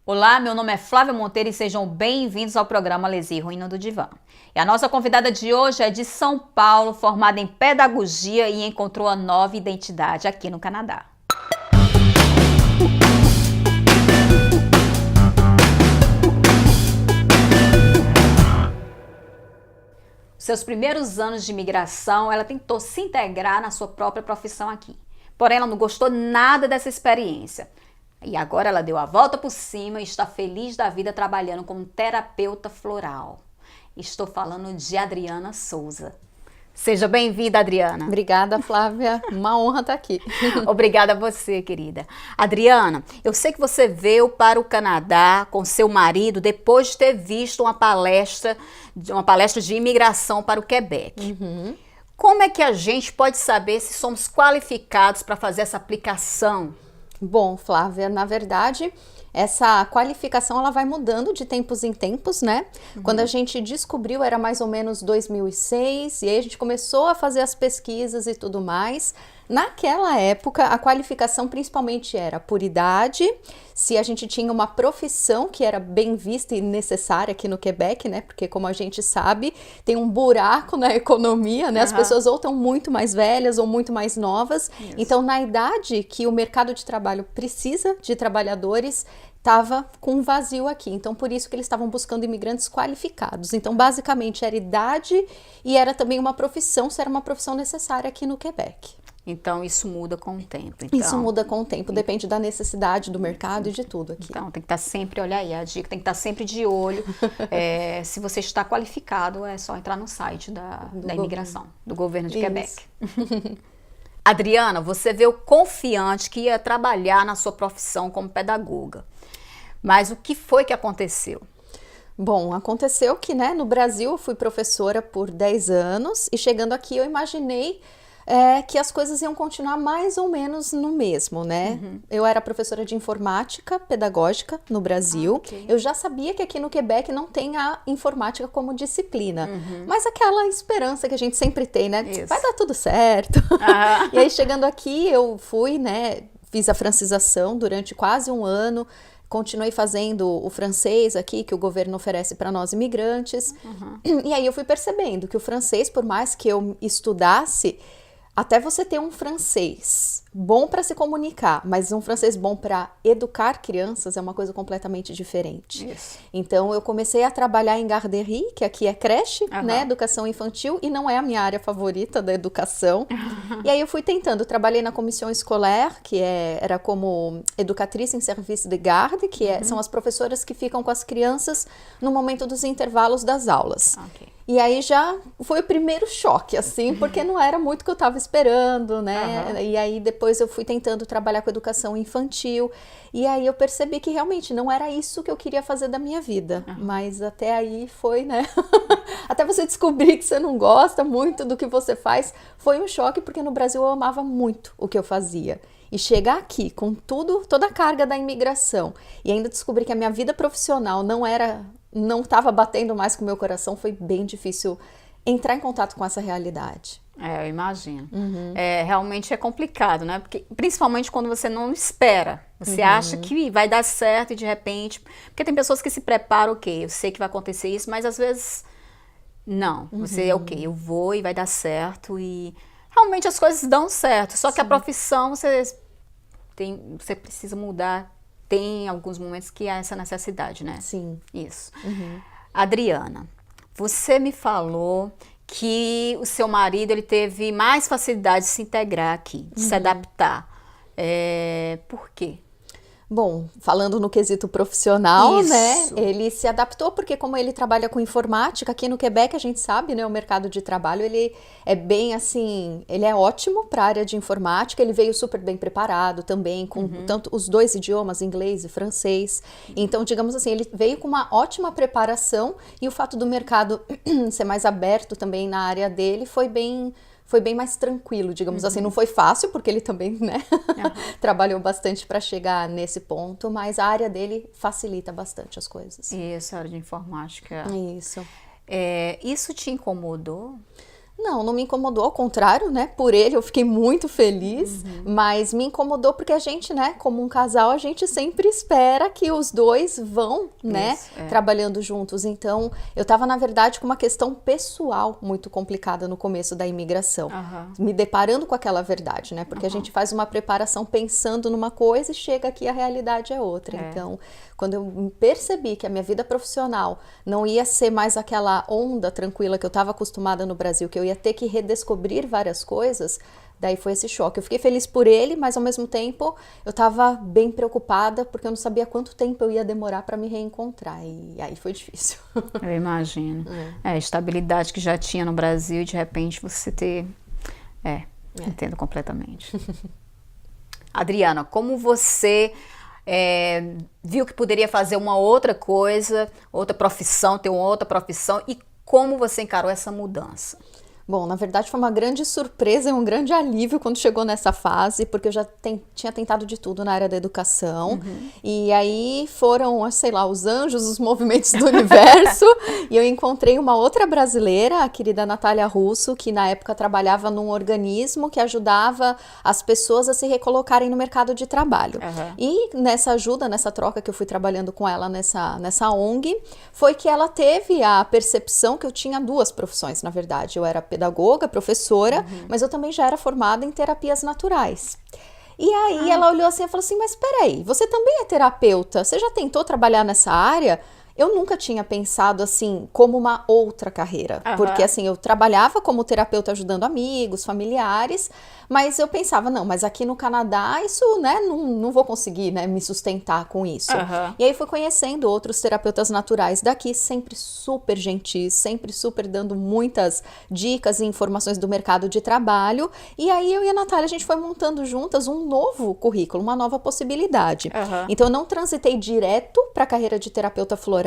Olá, meu nome é Flávia Monteiro e sejam bem-vindos ao programa Lesia e Ruína do Divã. E a nossa convidada de hoje é de São Paulo, formada em pedagogia e encontrou a nova identidade aqui no Canadá. Seus primeiros anos de imigração, ela tentou se integrar na sua própria profissão aqui. Porém, ela não gostou nada dessa experiência. E agora ela deu a volta por cima e está feliz da vida trabalhando como terapeuta floral. Estou falando de Adriana Souza. Seja bem-vinda, Adriana. Obrigada, Flávia. Uma honra estar aqui. Obrigada a você, querida. Adriana, eu sei que você veio para o Canadá com seu marido depois de ter visto uma palestra de imigração para o Quebec. Como é que a gente pode saber se somos qualificados para fazer essa aplicação? Bom, Flávia, na verdade, essa qualificação ela vai mudando de tempos em tempos, né? Quando a gente descobriu era mais ou menos 2006 e aí a gente começou a fazer as pesquisas e tudo mais. Naquela época, a qualificação principalmente era por idade, se a gente tinha uma profissão que era bem vista e necessária aqui no Quebec, né? Porque como a gente sabe, tem um buraco na economia, né? As pessoas ou estão muito mais velhas ou muito mais novas. Isso. Então, na idade que o mercado de trabalho precisa de trabalhadores, estava com um vazio aqui. Então, por isso que eles estavam buscando imigrantes qualificados. Então, basicamente, era idade e era também uma profissão, se era uma profissão necessária aqui no Quebec. Então, isso muda com o tempo. Isso muda com o tempo, depende da necessidade do mercado e de tudo aqui. Então, tem que estar sempre, olha aí, a dica tem que estar sempre de olho. Se você está qualificado, é só entrar no site da imigração, do governo de Quebec. Adriana, você veio confiante que ia trabalhar na sua profissão como pedagoga. Mas o que foi que aconteceu? Bom, aconteceu que, né, no Brasil eu fui professora por 10 anos e chegando aqui eu imaginei que as coisas iam continuar mais ou menos no mesmo, né? Eu era professora de informática pedagógica no Brasil. Eu já sabia que aqui no Quebec não tem a informática como disciplina. Mas aquela esperança que a gente sempre tem, né? Isso. Vai dar tudo certo. E aí, chegando aqui, eu fui, né? Fiz a francização durante quase um ano. Continuei fazendo o francês aqui, que o governo oferece para nós imigrantes. E aí eu fui percebendo que o francês, por mais que eu estudasse, até você ter um francês bom para se comunicar, mas um francês bom para educar crianças é uma coisa completamente diferente. Isso. Então eu comecei a trabalhar em garderie, que aqui é creche, né, educação infantil, e não é a minha área favorita da educação. E aí eu fui tentando, trabalhei na comissão escolar, que era como educatriz em serviço de garde, que são as professoras que ficam com as crianças no momento dos intervalos das aulas. E aí já foi o primeiro choque, assim, porque não era muito o que eu estava esperando, né? E aí depois eu fui tentando trabalhar com educação infantil, e aí eu percebi que realmente não era isso que eu queria fazer da minha vida. Mas até aí foi, né? Até você descobrir que você não gosta muito do que você faz, foi um choque, porque no Brasil eu amava muito o que eu fazia. E chegar aqui com toda a carga da imigração, e ainda descobrir que a minha vida profissional não estava batendo mais com o meu coração, foi bem difícil entrar em contato com essa realidade. Eu imagino. Realmente é complicado, né? Porque, principalmente quando você não espera. Você acha que vai dar certo e de repente... Porque tem pessoas que se preparam, ok, eu sei que vai acontecer isso, mas às vezes não. Você, ok, eu vou e vai dar certo e... Realmente as coisas dão certo, só que a profissão você precisa mudar. Tem alguns momentos que há essa necessidade, né? Sim. Isso. Adriana, você me falou que o seu marido ele teve mais facilidade de se integrar aqui, de se adaptar. Por quê? Bom, falando no quesito profissional, Isso. né, ele se adaptou porque como ele trabalha com informática, aqui no Quebec a gente sabe, né, o mercado de trabalho, ele é bem assim, ele é ótimo para a área de informática, ele veio super bem preparado também, com tanto os dois idiomas, inglês e francês, então, digamos assim, ele veio com uma ótima preparação e o fato do mercado ser mais aberto também na área dele foi bem mais tranquilo, digamos assim. Não foi fácil, porque ele também, né, trabalhou bastante para chegar nesse ponto, mas a área dele facilita bastante as coisas. Isso, a área de informática. Isso. Isso te incomodou? Não me incomodou, ao contrário, né? Por ele eu fiquei muito feliz, mas me incomodou porque a gente, né, como um casal, a gente sempre espera que os dois vão, né, trabalhando juntos. Então, eu tava, na verdade, com uma questão pessoal muito complicada no começo da imigração, me deparando com aquela verdade, né? Porque a gente faz uma preparação pensando numa coisa e chega aqui a realidade é outra. Então, quando eu percebi que a minha vida profissional não ia ser mais aquela onda tranquila que eu estava acostumada no Brasil, que eu ia ter que redescobrir várias coisas, daí foi esse choque. Eu fiquei feliz por ele, mas ao mesmo tempo eu estava bem preocupada porque eu não sabia quanto tempo eu ia demorar para me reencontrar, e aí foi difícil. Eu imagino. A estabilidade que já tinha no Brasil e de repente você ter... entendo completamente. Adriana, como você... viu que poderia fazer uma outra coisa, outra profissão, ter uma outra profissão, e como você encarou essa mudança? Bom, na verdade foi uma grande surpresa e um grande alívio quando chegou nessa fase, porque eu já tinha tentado de tudo na área da educação, e aí foram, sei lá, os anjos, os movimentos do universo, e eu encontrei uma outra brasileira, a querida Natália Russo, que na época trabalhava num organismo que ajudava as pessoas a se recolocarem no mercado de trabalho. E nessa ajuda, nessa troca que eu fui trabalhando com ela nessa ONG, foi que ela teve a percepção que eu tinha duas profissões, na verdade. Eu era pedagoga, professora, mas eu também já era formada em terapias naturais. E aí ela olhou assim e falou assim, mas peraí, você também é terapeuta? Você já tentou trabalhar nessa área? Eu nunca tinha pensado assim, como uma outra carreira, porque assim, eu trabalhava como terapeuta ajudando amigos, familiares, mas eu pensava, não, mas aqui no Canadá isso, né, não vou conseguir, né, me sustentar com isso. E aí fui conhecendo outros terapeutas naturais daqui, sempre super gentis, sempre super dando muitas dicas e informações do mercado de trabalho, e aí eu e a Natália, a gente foi montando juntas um novo currículo, uma nova possibilidade. Então eu não transitei direto para a carreira de terapeuta floral,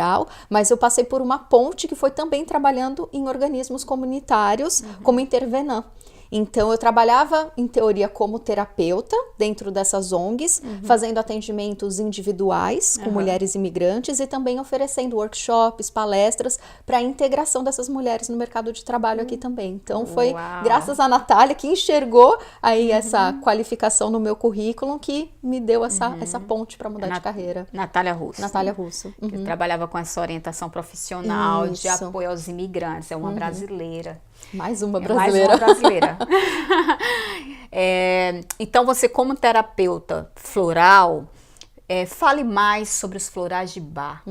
mas eu passei por uma ponte que foi também trabalhando em organismos comunitários como intervenã. Então, eu trabalhava, em teoria, como terapeuta dentro dessas ONGs, fazendo atendimentos individuais com mulheres imigrantes e também oferecendo workshops, palestras para a integração dessas mulheres no mercado de trabalho aqui também. Então, foi graças à Natália que enxergou aí essa qualificação no meu currículo que me deu essa ponte para mudar de carreira. Natália Russo. Natália Russo. Que trabalhava com essa orientação profissional de apoio aos imigrantes. É uma brasileira. Mais uma brasileira. Mais uma brasileira. Então, você como terapeuta floral, fale mais sobre os florais de Bach.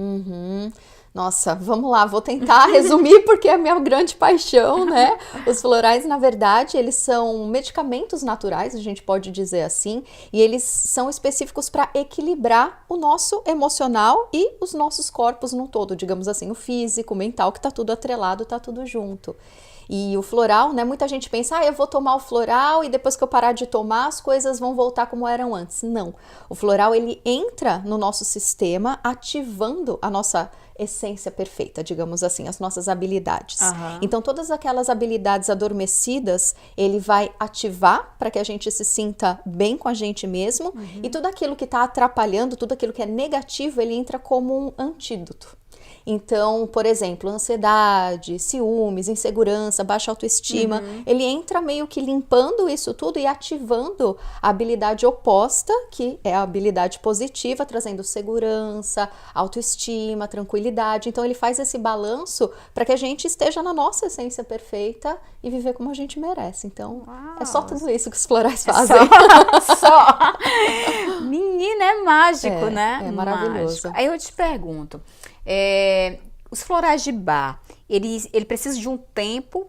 Nossa, vamos lá, vou tentar resumir porque é a minha grande paixão, né? Os florais, na verdade, eles são medicamentos naturais, a gente pode dizer assim, e eles são específicos para equilibrar o nosso emocional e os nossos corpos no todo, digamos assim, o físico, o mental, que tá tudo atrelado, tá tudo junto. E o floral, né, muita gente pensa, eu vou tomar o floral e depois que eu parar de tomar as coisas vão voltar como eram antes. Não, o floral ele entra no nosso sistema ativando a nossa essência perfeita, digamos assim, as nossas habilidades. Então todas aquelas habilidades adormecidas ele vai ativar para que a gente se sinta bem com a gente mesmo e tudo aquilo que está atrapalhando, tudo aquilo que é negativo, ele entra como um antídoto. Então, por exemplo, ansiedade, ciúmes, insegurança, baixa autoestima, ele entra meio que limpando isso tudo e ativando a habilidade oposta, que é a habilidade positiva, trazendo segurança, autoestima, tranquilidade. Então, ele faz esse balanço para que a gente esteja na nossa essência perfeita e viver como a gente merece. Então, é só tudo isso que os florais fazem. Só. Menina, é mágico, né? É maravilhoso. Mágico. Aí eu te pergunto, os florais de Bach, ele precisa de um tempo,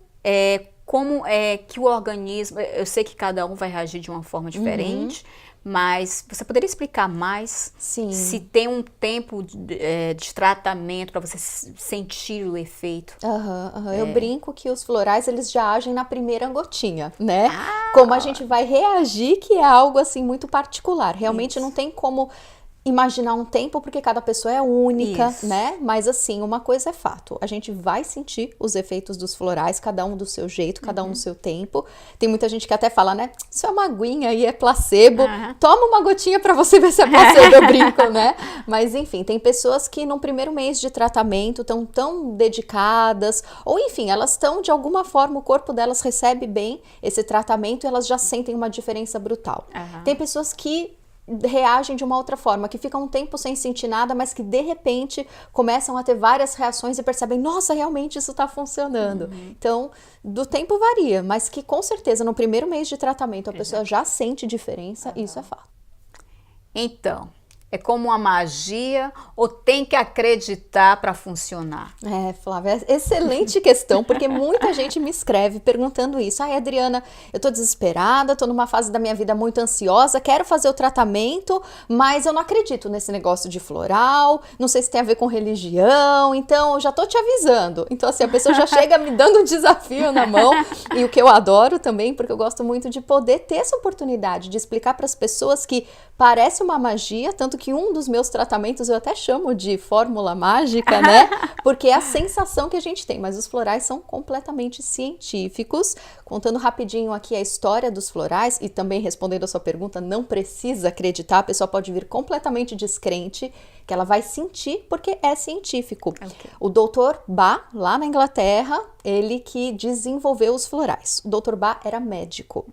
como que o organismo, eu sei que cada um vai reagir de uma forma diferente, mas você poderia explicar mais? Sim. Se tem um tempo de tratamento para você sentir o efeito? Eu brinco que os florais, eles já agem na primeira gotinha, né? Como a gente vai reagir, que é algo assim muito particular. Realmente não tem como imaginar um tempo, porque cada pessoa é única, né? Mas assim, uma coisa é fato, a gente vai sentir os efeitos dos florais, cada um do seu jeito, cada um do seu tempo. Tem muita gente que até fala, né? Isso é uma aguinha e é placebo. Toma uma gotinha pra você ver se é placebo, eu brinco, né? Mas enfim, tem pessoas que no primeiro mês de tratamento estão tão dedicadas, ou enfim, elas estão, de alguma forma, o corpo delas recebe bem esse tratamento e elas já sentem uma diferença brutal. Tem pessoas que reagem de uma outra forma, que ficam um tempo sem sentir nada, mas que de repente começam a ter várias reações e percebem, nossa, realmente isso está funcionando. Então, do tempo varia, mas que com certeza no primeiro mês de tratamento a pessoa já sente diferença, isso é fato. Então, é como uma magia ou tem que acreditar para funcionar? Flávia, excelente questão, porque muita gente me escreve perguntando isso. Ai, Adriana, eu tô desesperada, tô numa fase da minha vida muito ansiosa, quero fazer o tratamento, mas eu não acredito nesse negócio de floral, não sei se tem a ver com religião, então eu já tô te avisando. Então, assim, a pessoa já chega me dando um desafio na mão, e o que eu adoro também, porque eu gosto muito de poder ter essa oportunidade de explicar para as pessoas que parece uma magia, tanto que um dos meus tratamentos eu até chamo de fórmula mágica, né? Porque é a sensação que a gente tem, mas os florais são completamente científicos. Contando rapidinho aqui a história dos florais e também respondendo a sua pergunta, não precisa acreditar, a pessoa pode vir completamente descrente, que ela vai sentir porque é científico. O Dr. Bach, lá na Inglaterra, ele que desenvolveu os florais. O Dr. Bach era médico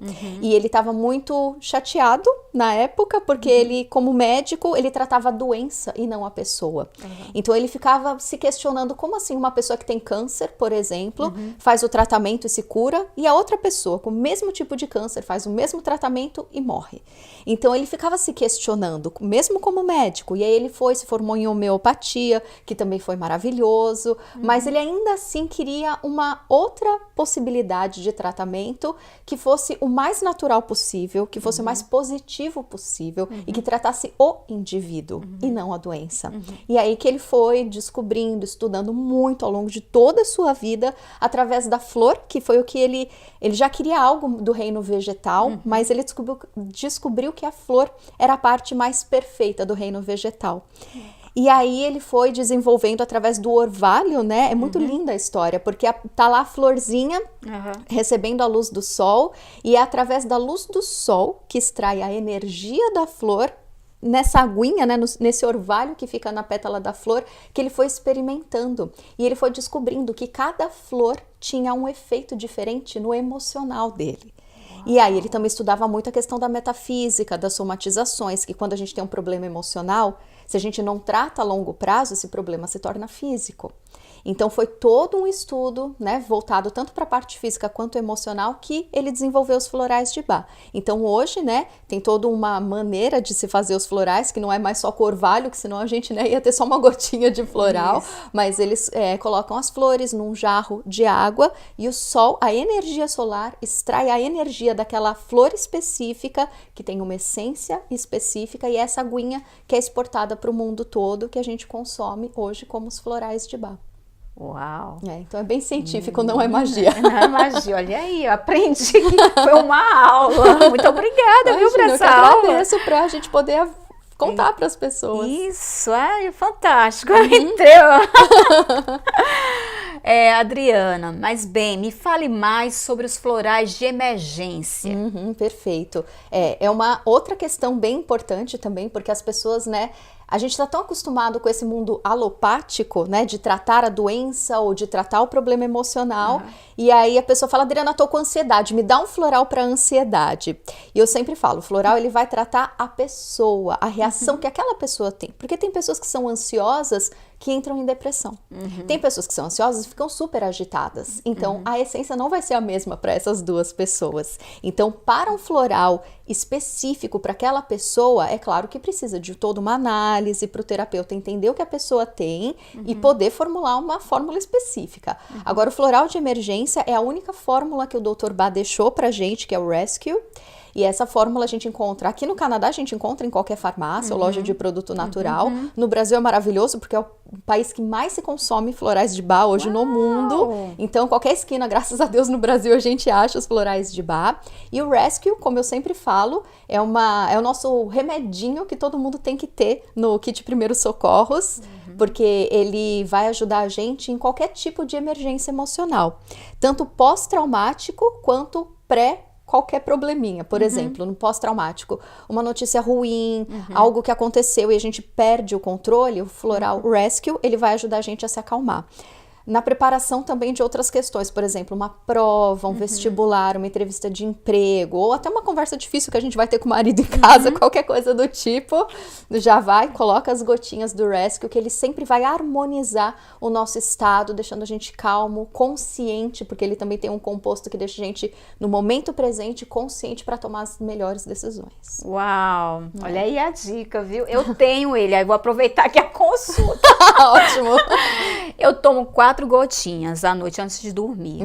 e ele estava muito chateado na época, porque ele, como médico, ele tratava a doença e não a pessoa. Então ele ficava se questionando como assim uma pessoa que tem câncer, por exemplo, faz o tratamento e se cura, e a outra pessoa com o mesmo tipo de câncer faz o mesmo tratamento e morre. Então ele ficava se questionando, mesmo como médico, e aí ele se formou em homeopatia, que também foi maravilhoso, mas ele ainda assim queria uma outra possibilidade de tratamento que fosse o mais natural possível, que fosse o mais positivo possível e que tratasse o indivíduo e não a doença. E aí que ele foi descobrindo, estudando muito ao longo de toda a sua vida, através da flor, que foi o que ele já queria algo do reino vegetal, mas ele descobriu que a flor era a parte mais perfeita do reino vegetal. E aí ele foi desenvolvendo através do orvalho, né? É muito linda a história, porque tá lá a florzinha recebendo a luz do sol, e é através da luz do sol que extrai a energia da flor nessa aguinha, né, nesse orvalho que fica na pétala da flor, que ele foi experimentando. E ele foi descobrindo que cada flor tinha um efeito diferente no emocional dele. E aí ele também estudava muito a questão da metafísica, das somatizações, que quando a gente tem um problema emocional, se a gente não trata a longo prazo, esse problema se torna físico. Então foi todo um estudo, né, voltado tanto para a parte física quanto emocional, que ele desenvolveu os florais de Bach. Então hoje, né, tem toda uma maneira de se fazer os florais, que não é mais só com orvalho, que senão a gente, né, ia ter só uma gotinha de floral, mas eles colocam as flores num jarro de água e o sol, a energia solar, extrai a energia daquela flor específica, que tem uma essência específica, e essa aguinha que é exportada para o mundo todo, que a gente consome hoje como os florais de Bach. Uau! Então é bem científico, não é magia. Não é magia, olha aí, eu aprendi que foi uma aula. Muito obrigada, viu, por essa aula. Eu agradeço para a gente poder contar para as pessoas. Isso, é fantástico. Adriana, mas bem, me fale mais sobre os florais de emergência. Perfeito. É uma outra questão bem importante também, porque as pessoas, né, a gente está tão acostumado com esse mundo alopático, né, de tratar a doença ou de tratar o problema emocional, e aí a pessoa fala, Adriana, tô com ansiedade, me dá um floral para ansiedade. E eu sempre falo, o floral ele vai tratar a pessoa, a reação que aquela pessoa tem, porque tem pessoas que são ansiosas que entram em depressão. Tem pessoas que são ansiosas e ficam super agitadas. Então, a essência não vai ser a mesma para essas duas pessoas. Então, para um floral específico para aquela pessoa, é claro que precisa de toda uma análise para o terapeuta entender o que a pessoa tem e poder formular uma fórmula específica. Agora, o floral de emergência é a única fórmula que o Dr. Bach deixou pra gente, que é o Rescue. E essa fórmula a gente encontra, aqui no Canadá a gente encontra em qualquer farmácia ou loja de produto natural. No Brasil é maravilhoso porque é o país que mais se consome florais de Bach hoje no mundo. Então, qualquer esquina, graças a Deus, no Brasil a gente acha os florais de Bach. E o Rescue, como eu sempre falo, é o nosso remedinho que todo mundo tem que ter no kit Primeiros Socorros, porque ele vai ajudar a gente em qualquer tipo de emergência emocional, tanto pós-traumático quanto qualquer probleminha. Por exemplo, no pós-traumático, uma notícia ruim, algo que aconteceu e a gente perde o controle, o Floral Rescue, ele vai ajudar a gente a se acalmar. Na preparação também de outras questões, por exemplo, uma prova, um vestibular, uma entrevista de emprego, ou até uma conversa difícil que a gente vai ter com o marido em casa, qualquer coisa do tipo, já vai, coloca as gotinhas do Rescue, que ele sempre vai harmonizar o nosso estado, deixando a gente calmo, consciente, porque ele também tem um composto que deixa a gente, no momento presente, consciente para tomar as melhores decisões. Uau! Olha aí a dica, viu? Eu tenho ele, aí vou aproveitar aqui a consulta. Ótimo! Eu tomo 4 gotinhas à noite antes de dormir,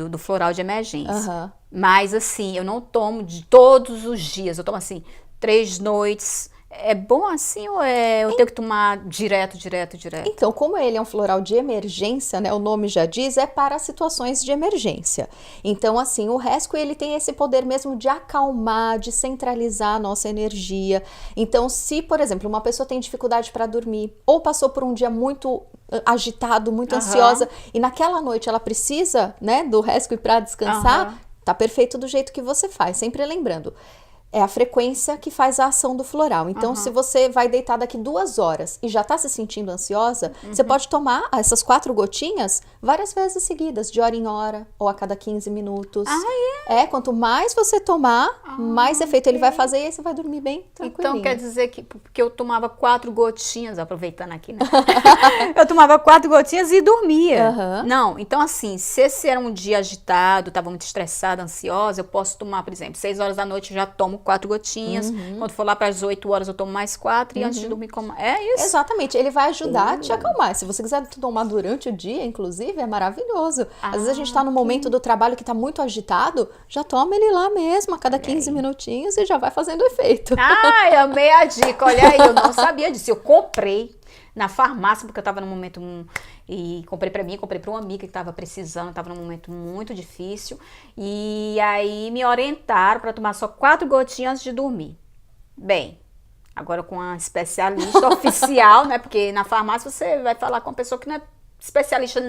do floral de emergência. Mas assim, eu não tomo de todos os dias, eu tomo assim, 3 noites. É bom assim ou eu tenho que tomar direto? Então, como ele é um floral de emergência, né, o nome já diz, é para situações de emergência. Então, assim, o Rescue, ele tem esse poder mesmo de acalmar, de centralizar a nossa energia. Então, se, por exemplo, uma pessoa tem dificuldade para dormir ou passou por um dia muito agitado, muito ansiosa, e naquela noite ela precisa, né, do Rescue para descansar, tá perfeito do jeito que você faz. Sempre lembrando, é a frequência que faz a ação do floral. Então, se você vai deitar daqui 2 horas e já tá se sentindo ansiosa, você pode tomar essas 4 gotinhas várias vezes seguidas, de hora em hora, ou a cada 15 minutos. Quanto mais você tomar, mais efeito ele vai fazer e aí você vai dormir bem tranquilinho. Então, quer dizer que porque eu tomava 4 gotinhas, aproveitando aqui, né? Eu tomava 4 gotinhas e dormia. Não, então assim, se esse era um dia agitado, tava muito estressada, ansiosa, eu posso tomar, por exemplo, 6 horas da noite eu já tomo 4 gotinhas, quando for lá para as 8 horas eu tomo mais 4 e antes de dormir é isso? Exatamente, ele vai ajudar a te acalmar. Se você quiser tomar durante o dia, inclusive, é maravilhoso. Às vezes a gente tá no momento do trabalho que tá muito agitado, já toma ele lá mesmo, a cada 15 minutinhos e já vai fazendo efeito. Ai, amei a dica, olha aí, eu não sabia disso, eu comprei na farmácia, porque eu tava num momento e comprei pra mim, comprei pra uma amiga que tava precisando, tava num momento muito difícil, e aí me orientaram pra tomar só 4 gotinhas antes de dormir. Bem, agora com uma especialista oficial, né, porque na farmácia você vai falar com uma pessoa que não é especialista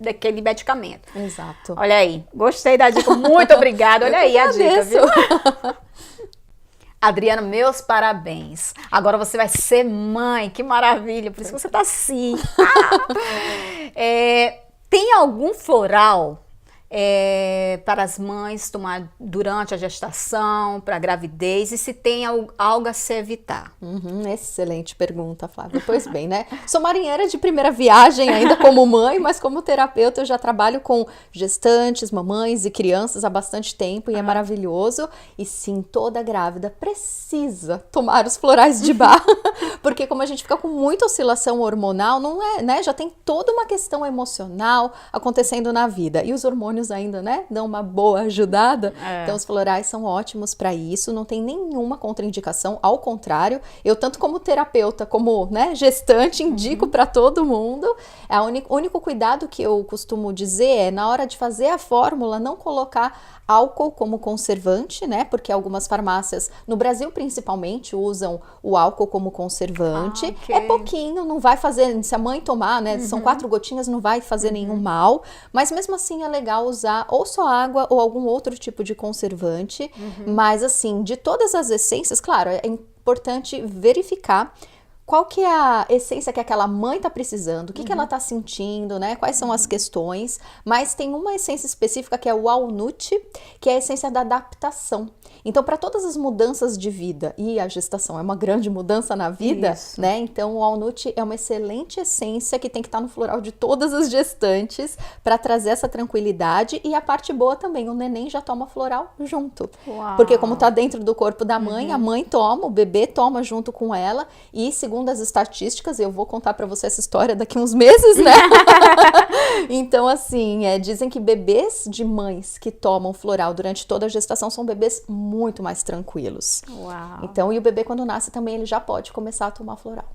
daquele medicamento. Exato. Olha aí, gostei da dica, muito obrigada, olha aí a dica, viu? Adriana, meus parabéns. Agora você vai ser mãe, que maravilha, por isso que você tá assim. Tem algum floral para as mães tomar durante a gestação, para a gravidez, e se tem algo a se evitar? Excelente pergunta, Flávia. Pois bem, né? Sou marinheira de primeira viagem ainda como mãe, mas como terapeuta eu já trabalho com gestantes, mamães e crianças há bastante tempo e é maravilhoso. E sim, toda grávida precisa tomar os florais de Bach, porque como a gente fica com muita oscilação hormonal, não é, né? Já tem toda uma questão emocional acontecendo na vida e os hormônios ainda, né, dão uma boa ajudada. Então os florais são ótimos para isso, não tem nenhuma contraindicação, ao contrário, eu tanto como terapeuta, como, né, gestante, indico para todo mundo. O único cuidado que eu costumo dizer é, na hora de fazer a fórmula, não colocar álcool como conservante, né, porque algumas farmácias, no Brasil principalmente, usam o álcool como conservante. É pouquinho, não vai fazer, se a mãe tomar, né, são 4 gotinhas, não vai fazer nenhum mal, mas mesmo assim é legal usar ou só água ou algum outro tipo de conservante. Mas assim, de todas as essências, claro, é importante verificar qual que é a essência que aquela mãe tá precisando, o que que ela tá sentindo, né? Quais são as questões, mas tem uma essência específica que é o walnut, que é a essência da adaptação. Então, para todas as mudanças de vida, e a gestação é uma grande mudança na vida, né? Então, o walnut é uma excelente essência que tem que estar no floral de todas as gestantes para trazer essa tranquilidade. E a parte boa também, o neném já toma floral junto. Porque como tá dentro do corpo da mãe, a mãe toma, o bebê toma junto com ela e segura segundo as estatísticas, eu vou contar para você essa história daqui uns meses, né? Então, assim, dizem que bebês de mães que tomam floral durante toda a gestação são bebês muito mais tranquilos. Uau. Então, e o bebê quando nasce também, ele já pode começar a tomar floral.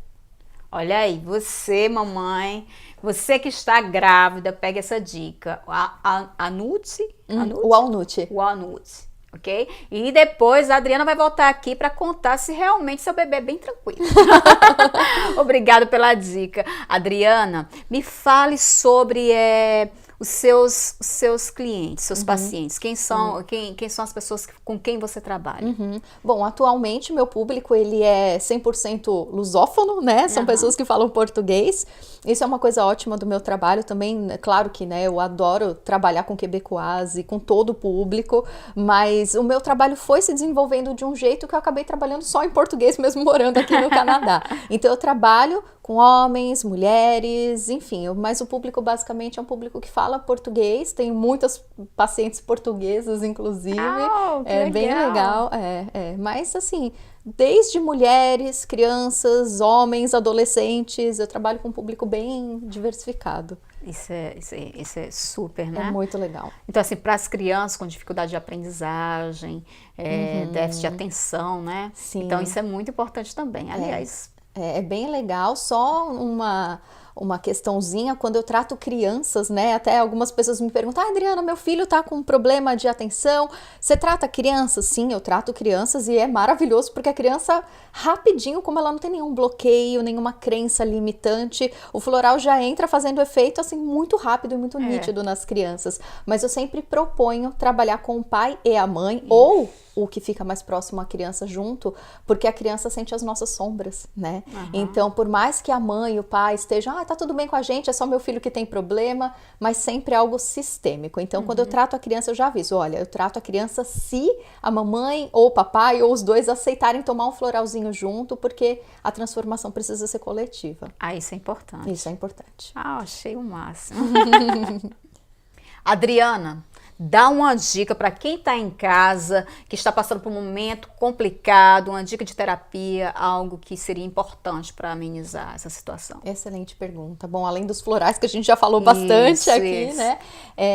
Olha aí, você, mamãe, você que está grávida, pega essa dica. O walnut. Walnut. Ok? E depois a Adriana vai voltar aqui para contar se realmente seu bebê é bem tranquilo. Obrigada pela dica. Adriana, me fale sobre os seus clientes, seus pacientes. Quem são as pessoas com quem você trabalha? Bom, atualmente meu público ele é 100% lusófono, né? São pessoas que falam português. Isso é uma coisa ótima do meu trabalho também. Claro que, né, eu adoro trabalhar com quebecois e com todo o público, mas o meu trabalho foi se desenvolvendo de um jeito que eu acabei trabalhando só em português mesmo morando aqui no Canadá. Então eu trabalho com homens, mulheres, enfim, mas o público basicamente é um público que fala português, tenho muitas pacientes portuguesas, inclusive. É bem legal. Mas assim, desde mulheres, crianças, homens, adolescentes, eu trabalho com um público bem diversificado. Isso é super, né? É muito legal. Então, assim, para as crianças com dificuldade de aprendizagem, déficit de atenção, né? Sim. Então, isso é muito importante também. Aliás, é bem legal, só uma questãozinha, quando eu trato crianças, né, até algumas pessoas me perguntam, Adriana, meu filho tá com um problema de atenção, você trata crianças? Sim, eu trato crianças e é maravilhoso, porque a criança, rapidinho, como ela não tem nenhum bloqueio, nenhuma crença limitante, o floral já entra fazendo efeito, assim, muito rápido e muito nítido nas crianças, mas eu sempre proponho trabalhar com o pai e a mãe, ou o que fica mais próximo à criança junto, porque a criança sente as nossas sombras, né? Então, por mais que a mãe e o pai estejam, tá tudo bem com a gente, é só meu filho que tem problema, mas sempre é algo sistêmico. Então, quando eu trato a criança, eu já aviso, olha, eu trato a criança se a mamãe ou o papai ou os dois aceitarem tomar um floralzinho junto, porque a transformação precisa ser coletiva. Isso é importante. Isso é importante. Achei o máximo. Adriana, dá uma dica para quem está em casa, que está passando por um momento complicado, uma dica de terapia, algo que seria importante para amenizar essa situação. Excelente pergunta. Bom, além dos florais que a gente já falou bastante aqui, né?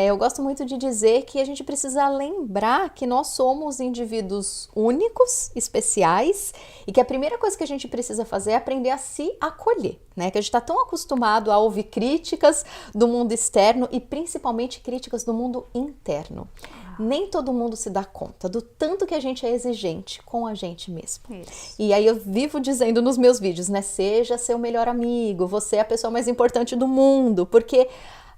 Eu gosto muito de dizer que a gente precisa lembrar que nós somos indivíduos únicos, especiais, e que a primeira coisa que a gente precisa fazer é aprender a se acolher, né? Que a gente está tão acostumado a ouvir críticas do mundo externo e principalmente críticas do mundo interno. Nem todo mundo se dá conta do tanto que a gente é exigente com a gente mesmo. E aí eu vivo dizendo nos meus vídeos, né? Seja seu melhor amigo, você é a pessoa mais importante do mundo, porque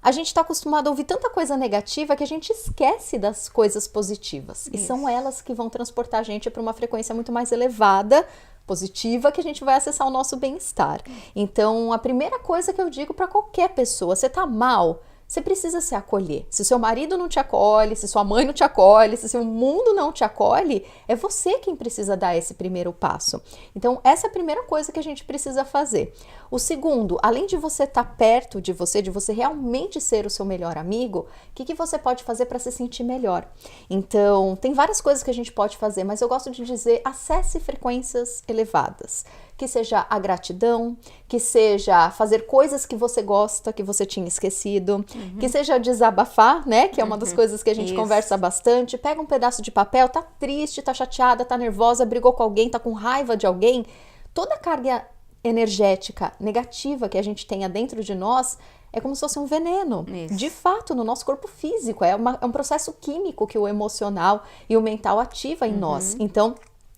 a gente está acostumado a ouvir tanta coisa negativa que a gente esquece das coisas positivas. E são elas que vão transportar a gente para uma frequência muito mais elevada, positiva, que a gente vai acessar o nosso bem-estar. Então, a primeira coisa que eu digo para qualquer pessoa, você tá mal, você precisa se acolher. Se seu marido não te acolhe, se sua mãe não te acolhe, se seu mundo não te acolhe, é você quem precisa dar esse primeiro passo. Então, essa é a primeira coisa que a gente precisa fazer. O segundo, além de você estar perto de você realmente ser o seu melhor amigo, o que você pode fazer para se sentir melhor? Então, tem várias coisas que a gente pode fazer, mas eu gosto de dizer, acesse frequências elevadas. Que seja a gratidão, que seja fazer coisas que você gosta, que você tinha esquecido, que seja desabafar, né? Que é uma das coisas que a gente conversa bastante. Pega um pedaço de papel, tá triste, tá chateada, tá nervosa, brigou com alguém, tá com raiva de alguém. Toda a carga energética negativa que a gente tenha dentro de nós é como se fosse um veneno. De fato, no nosso corpo físico. É um processo químico que o emocional e o mental ativa em nós. Então,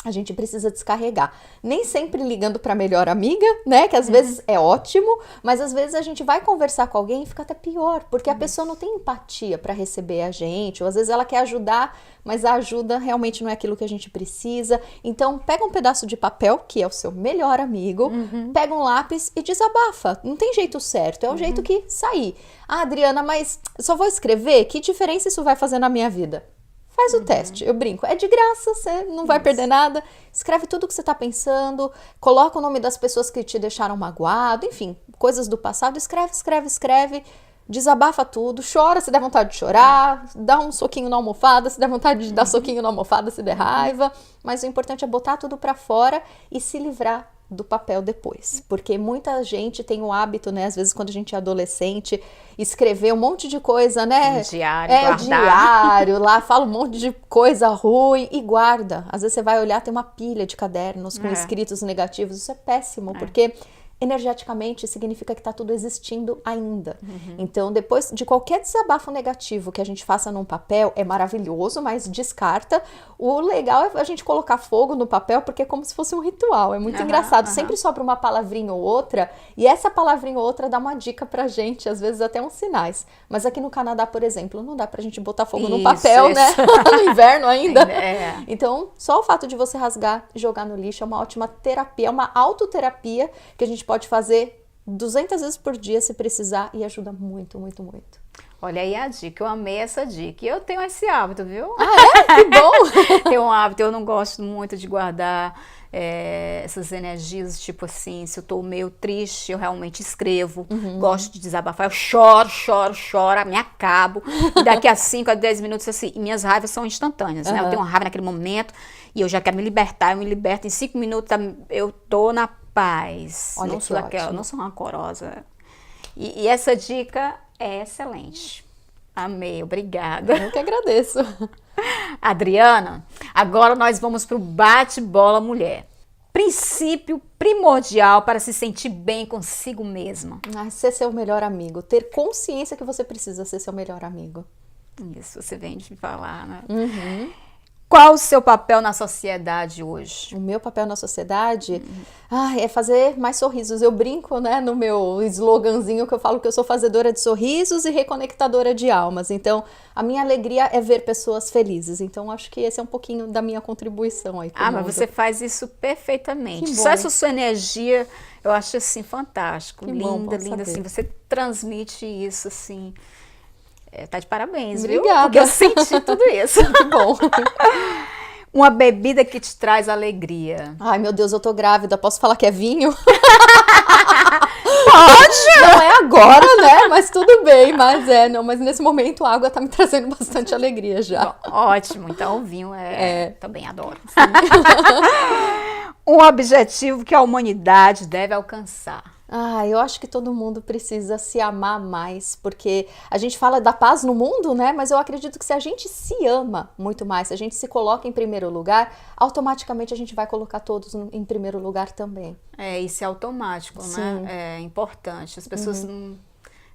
a gente precisa descarregar. Nem sempre ligando para a melhor amiga, né? Que às vezes é ótimo, mas às vezes a gente vai conversar com alguém e fica até pior, porque a pessoa não tem empatia para receber a gente, ou às vezes ela quer ajudar, mas a ajuda realmente não é aquilo que a gente precisa. Então, pega um pedaço de papel, que é o seu melhor amigo, pega um lápis e desabafa. Não tem jeito certo, é o jeito que sair. Adriana, mas só vou escrever? Que diferença isso vai fazer na minha vida? Faz o teste, eu brinco, é de graça, você não vai perder nada, escreve tudo o que você está pensando, coloca o nome das pessoas que te deixaram magoado, enfim, coisas do passado, escreve, desabafa tudo, chora se der vontade de chorar, dá um soquinho na almofada, se der vontade de dar soquinho na almofada, se der raiva, mas o importante é botar tudo para fora e se livrar do papel depois, porque muita gente tem o hábito, né, às vezes quando a gente é adolescente, escrever um monte de coisa, né, diário, o diário, lá fala um monte de coisa ruim e guarda. Às vezes você vai olhar, tem uma pilha de cadernos com escritos negativos, isso é péssimo, porque energeticamente significa que está tudo existindo ainda. Então, depois de qualquer desabafo negativo que a gente faça num papel, é maravilhoso, mas descarta. O legal é a gente colocar fogo no papel, porque é como se fosse um ritual. É muito engraçado. Sempre sobra uma palavrinha ou outra, e essa palavrinha ou outra dá uma dica pra gente, às vezes até uns sinais. Mas aqui no Canadá, por exemplo, não dá pra gente botar fogo no papel, né? No inverno ainda. Então, só o fato de você rasgar e jogar no lixo é uma ótima terapia, é uma autoterapia que a gente pode fazer 200 vezes por dia se precisar e ajuda muito, muito, muito. Olha aí a dica, eu amei essa dica. E eu tenho esse hábito, viu? Ah, é? Que bom! Tenho um hábito, eu não gosto muito de guardar essas energias, tipo assim, se eu tô meio triste, eu realmente escrevo, gosto de desabafar, eu choro, me acabo, e daqui a 5 a 10 minutos, assim, minhas raivas são instantâneas, né? Eu tenho uma raiva naquele momento, e eu já quero me libertar, eu me liberto, em 5 minutos eu tô na paz. Olha, não sou daquela, não sou rancorosa. E essa dica é excelente. Amei, obrigada. Eu que agradeço. Adriana, agora nós vamos para o bate-bola mulher. Princípio primordial para se sentir bem consigo mesma. Ser seu melhor amigo. Ter consciência que você precisa ser seu melhor amigo. Isso, você vem de falar, né? Qual o seu papel na sociedade hoje? O meu papel na sociedade é fazer mais sorrisos. Eu brinco, né, no meu sloganzinho que eu falo que eu sou fazedora de sorrisos e reconectadora de almas. Então, a minha alegria é ver pessoas felizes. Então, acho que esse é um pouquinho da minha contribuição aí. Mas você faz isso perfeitamente. Só essa sua energia, eu acho assim fantástico. Que linda, bom, linda, assim. Você transmite isso, assim. Tá de parabéns, Obrigada. Viu? Porque eu senti tudo isso. Que bom. Uma bebida que te traz alegria. Ai, meu Deus, eu tô grávida. Posso falar que é vinho? Pode! Não é agora, né? Mas tudo bem. Mas nesse momento a água tá me trazendo bastante alegria já. Bom, ótimo. Então o vinho também adoro. Um objetivo que a humanidade deve alcançar. Eu acho que todo mundo precisa se amar mais, porque a gente fala da paz no mundo, né? Mas eu acredito que se a gente se ama muito mais, se a gente se coloca em primeiro lugar, automaticamente a gente vai colocar todos em primeiro lugar também. Isso é automático, né? É importante. As pessoas não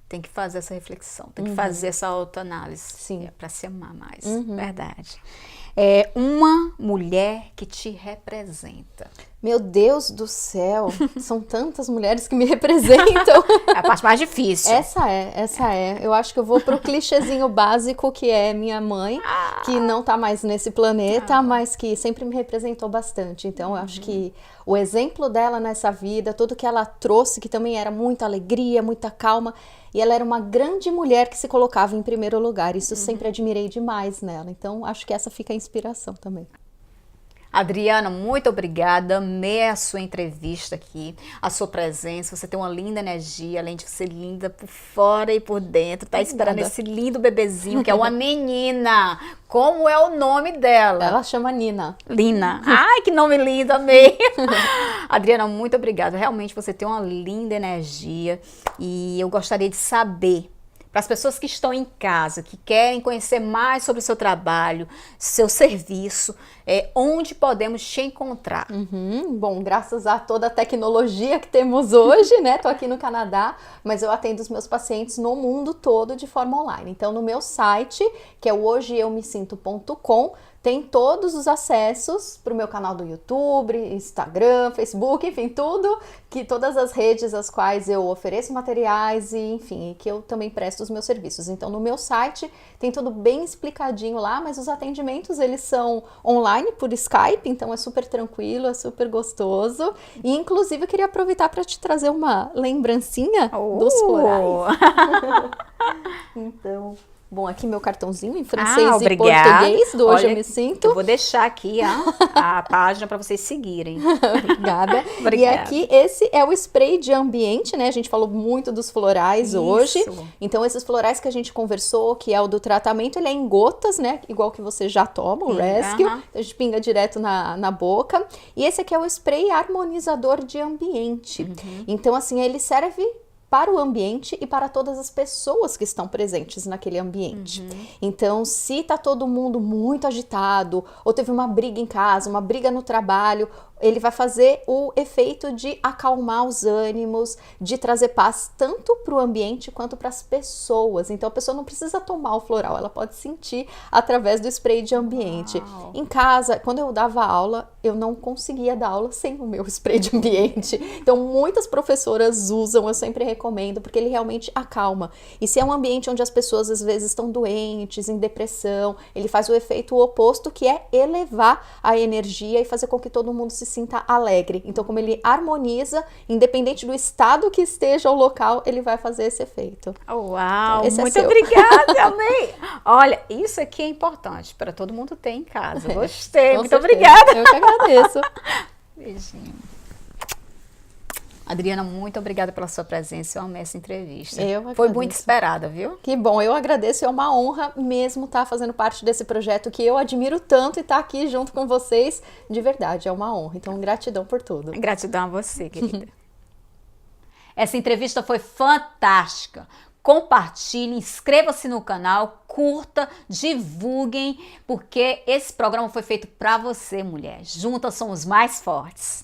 têm que fazer essa reflexão, têm que fazer essa autoanálise para se amar mais. Verdade. Uma mulher que te representa. Meu Deus do céu, são tantas mulheres que me representam. É a parte mais difícil. Essa é. Eu acho que eu vou pro clichêzinho básico, que é minha mãe, que não tá mais nesse planeta, mas que sempre me representou bastante. Então, eu acho que o exemplo dela nessa vida, tudo que ela trouxe, que também era muita alegria, muita calma, e ela era uma grande mulher que se colocava em primeiro lugar. Isso sempre admirei demais nela. Então, acho que essa fica a inspiração também. Adriana, muito obrigada, amei a sua entrevista aqui, a sua presença, você tem uma linda energia, além de ser linda por fora e por dentro, tá esperando esse lindo bebezinho, que é uma menina. Como é o nome dela? Ela chama Nina. Lina. Ai, que nome lindo, amei. Adriana, muito obrigada, realmente você tem uma linda energia e eu gostaria de saber, para as pessoas que estão em casa, que querem conhecer mais sobre o seu trabalho, seu serviço, onde podemos te encontrar? Bom, graças a toda a tecnologia que temos hoje, né? Tô aqui no Canadá, mas eu atendo os meus pacientes no mundo todo de forma online. Então, no meu site, que é o hojeeumesinto.com, tem todos os acessos para o meu canal do YouTube, Instagram, Facebook, enfim, todas as redes às quais eu ofereço materiais e, enfim, que eu também presto os meus serviços. Então, no meu site tem tudo bem explicadinho lá, mas os atendimentos, eles são online por Skype, então é super tranquilo, é super gostoso. E, inclusive, eu queria aproveitar para te trazer uma lembrancinha dos florais. Então, Bom, aqui meu cartãozinho em francês e obrigada. português do Hoje Olha, Eu Me Sinto. Eu vou deixar aqui a página para vocês seguirem. Obrigada. Obrigada. E aqui esse é o spray de ambiente, né? A gente falou muito dos florais hoje. Então esses florais que a gente conversou, que é o do tratamento, ele é em gotas, né? Igual que você já toma, o Rescue. Então a gente pinga direto na boca. E esse aqui é o spray harmonizador de ambiente. Então assim, ele serve para o ambiente e para todas as pessoas que estão presentes naquele ambiente. Então, se tá todo mundo muito agitado, ou teve uma briga em casa, uma briga no trabalho, ele vai fazer o efeito de acalmar os ânimos, de trazer paz tanto para o ambiente quanto para as pessoas. Então a pessoa não precisa tomar o floral, ela pode sentir através do spray de ambiente. Uau. Em casa, quando eu dava aula, eu não conseguia dar aula sem o meu spray de ambiente. Então muitas professoras usam, eu sempre recomendo, porque ele realmente acalma. E se é um ambiente onde as pessoas às vezes estão doentes, em depressão, ele faz o efeito oposto, que é elevar a energia e fazer com que todo mundo se sinta alegre. Então, como ele harmoniza, independente do estado que esteja o local, ele vai fazer esse efeito. Uau, então, muito obrigada, amei! Olha, isso aqui é importante para todo mundo ter em casa. Gostei, muito obrigada. Eu que agradeço. Beijinho. Adriana, muito obrigada pela sua presença. Eu amei essa entrevista. Foi muito esperada, viu? Que bom, eu agradeço. É uma honra mesmo estar fazendo parte desse projeto que eu admiro tanto e estar aqui junto com vocês. De verdade, é uma honra. Então, gratidão por tudo. Gratidão a você, querida. Essa entrevista foi fantástica. Compartilhe, inscreva-se no canal, curta, divulguem, porque esse programa foi feito para você, mulher. Juntas somos mais fortes.